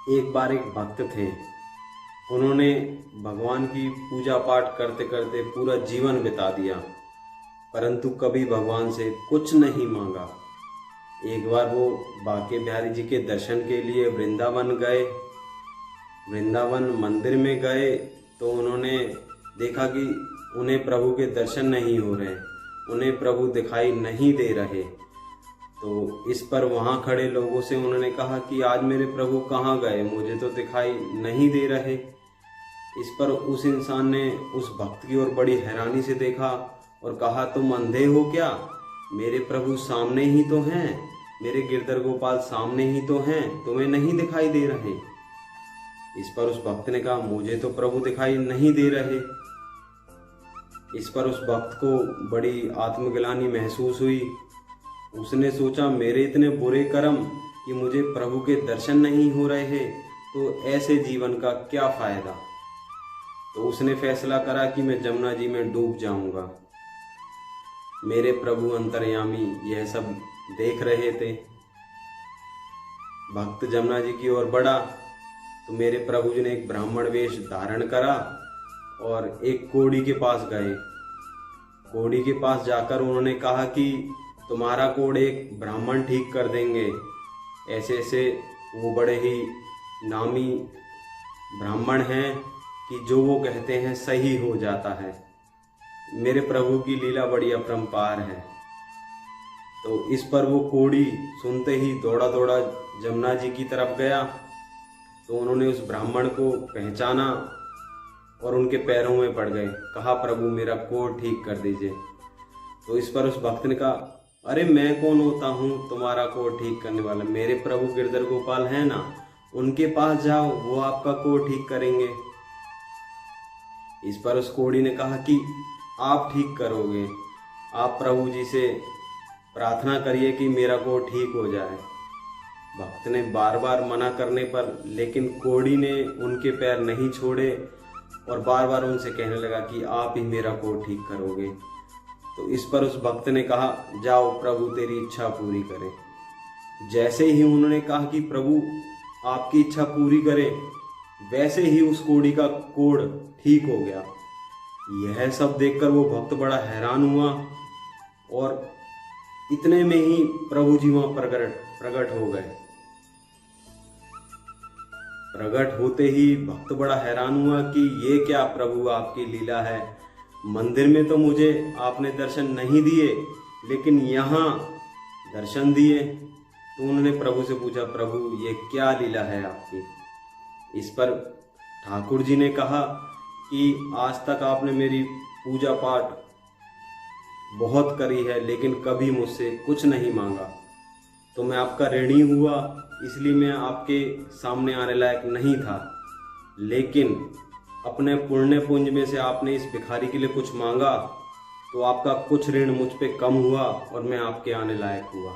एक बार एक भक्त थे। उन्होंने भगवान की पूजा पाठ करते करते पूरा जीवन बिता दिया, परंतु कभी भगवान से कुछ नहीं मांगा। एक बार वो बांके बिहारी जी के दर्शन के लिए वृंदावन गए। वृंदावन मंदिर में गए तो उन्होंने देखा कि उन्हें प्रभु के दर्शन नहीं हो रहे, उन्हें प्रभु दिखाई नहीं दे रहे। तो इस पर वहाँ खड़े लोगों से उन्होंने कहा कि आज मेरे प्रभु कहाँ गए, मुझे तो दिखाई नहीं दे रहे। इस पर उस इंसान ने उस भक्त की ओर बड़ी हैरानी से देखा और कहा, तुम अंधे हो क्या? मेरे प्रभु सामने ही तो हैं, मेरे गिरधर गोपाल सामने ही तो हैं, तुम्हें नहीं दिखाई दे रहे? इस पर उस भक्त ने कहा, मुझे तो प्रभु दिखाई नहीं दे रहे। इस पर उस भक्त को बड़ी आत्मग्लानि महसूस हुई। उसने सोचा, मेरे इतने बुरे कर्म कि मुझे प्रभु के दर्शन नहीं हो रहे हैं, तो ऐसे जीवन का क्या फायदा। तो उसने फैसला करा कि मैं जमुना जी में डूब जाऊंगा। मेरे प्रभु अंतर्यामी यह सब देख रहे थे। भक्त जमुना जी की ओर बढ़ा तो मेरे प्रभु जी ने एक ब्राह्मण वेश धारण करा और एक कोढ़ी के पास गए। कोढ़ी के पास जाकर उन्होंने कहा कि तुम्हारा कोढ़ एक ब्राह्मण ठीक कर देंगे। ऐसे ऐसे वो बड़े ही नामी ब्राह्मण हैं कि जो वो कहते हैं सही हो जाता है। मेरे प्रभु की लीला बड़ी अपरंपार है। तो इस पर वो कोढ़ी सुनते ही दौड़ा दौड़ा जमुना जी की तरफ गया। तो उन्होंने उस ब्राह्मण को पहचाना और उनके पैरों में पड़ गए। कहा, प्रभु मेरा कोढ़ ठीक कर दीजिए। तो इस पर उस भक्त ने कहा, अरे मैं कौन होता हूँ तुम्हारा कोढ़ ठीक करने वाला? मेरे प्रभु गिरधर गोपाल है ना, उनके पास जाओ, वो आपका कोढ़ ठीक करेंगे। इस पर उस कोढ़ी ने कहा कि आप ठीक करोगे, आप प्रभु जी से प्रार्थना करिए कि मेरा कोढ़ ठीक हो जाए। भक्त ने बार बार मना करने पर लेकिन कोढ़ी ने उनके पैर नहीं छोड़े और बार बार उनसे कहने लगा कि आप ही मेरा कोढ़ ठीक करोगे। तो इस पर उस भक्त ने कहा, जाओ प्रभु तेरी इच्छा पूरी करे। जैसे ही उन्होंने कहा कि प्रभु आपकी इच्छा पूरी करें, वैसे ही उस कोढ़ी का कोढ़ ठीक हो गया। यह सब देखकर वो भक्त बड़ा हैरान हुआ और इतने में ही प्रभु जी वहां प्रकट हो गए। प्रकट होते ही भक्त बड़ा हैरान हुआ कि ये क्या प्रभु आपकी लीला है। मंदिर में तो मुझे आपने दर्शन नहीं दिए, लेकिन यहाँ दर्शन दिए। तो उन्होंने प्रभु से पूछा, प्रभु ये क्या लीला है आपकी? इस पर ठाकुर जी ने कहा कि आज तक आपने मेरी पूजा पाठ बहुत करी है, लेकिन कभी मुझसे कुछ नहीं मांगा। तो मैं आपका ऋणी हुआ, इसलिए मैं आपके सामने आने लायक नहीं था। लेकिन अपने पुण्य पुंज में से आपने इस भिखारी के लिए कुछ मांगा, तो आपका कुछ ऋण मुझ पे कम हुआ और मैं आपके आने लायक हुआ।